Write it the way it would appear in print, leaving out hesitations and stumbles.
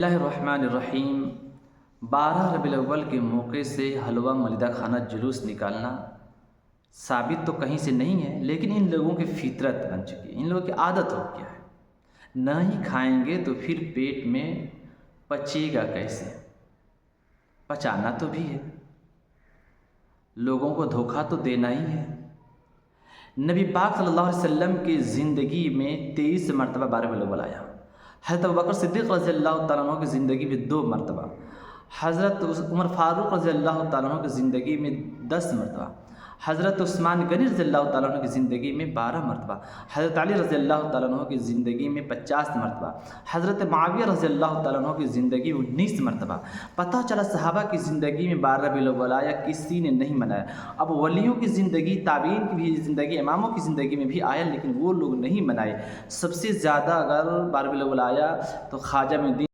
बिस्मिल्लाहिर्रहमानिर्रहीम। 12 रबीउल अव्वल के मौके से हलवा मलिदा खाना जुलूस निकालना साबित तो कहीं से नहीं है, लेकिन इन लोगों की फितरत बन चुकी है, इन लोगों की आदत हो गया है। ना ही खाएंगे तो फिर पेट में पचेगा कैसे? पचाना तो भी है, लोगों को धोखा तो देना ही है। नबी पाक सल्लल्लाहु अलैहि वसल्लम की ज़िंदगी में 23 मरतबा 12 रबीउल अव्वल आया। हज़रत अबू बकर सिद्दीक़ रज़ियल्लाहु तआला अन्हु की ज़िंदगी में 2 मरतबा, हज़रत उमर फ़ारूक़ रज़ियल्लाहु तआला अन्हु की ज़िंदगी में 10 मरतबा, हज़रत उस्मान गनी रज़ियल्लाहु तआला अन्हु की ज़िंदगी में 12 मरतबा, हज़रत अली रज़ियल्लाहु तआला अन्हु की ज़िंदगी में 50 मरतबा, हज़रत मुआविया रज़ियल्लाहु तआला अन्हु की ज़िंदगी में 19 मरतबा। पता चला सहाबा की ज़िंदगी में 12 रबीउल अव्वल आया, किसी ने नहीं मनाया। अब वलियों की ज़िंदगी, ताबीन की भी ज़िंदगी, इमामों की ज़िंदगी में भी आया, लेकिन वो लोग नहीं मनाए। सबसे ज़्यादा अगर 12 रबीउल अव्वल आया तो ख्वाजा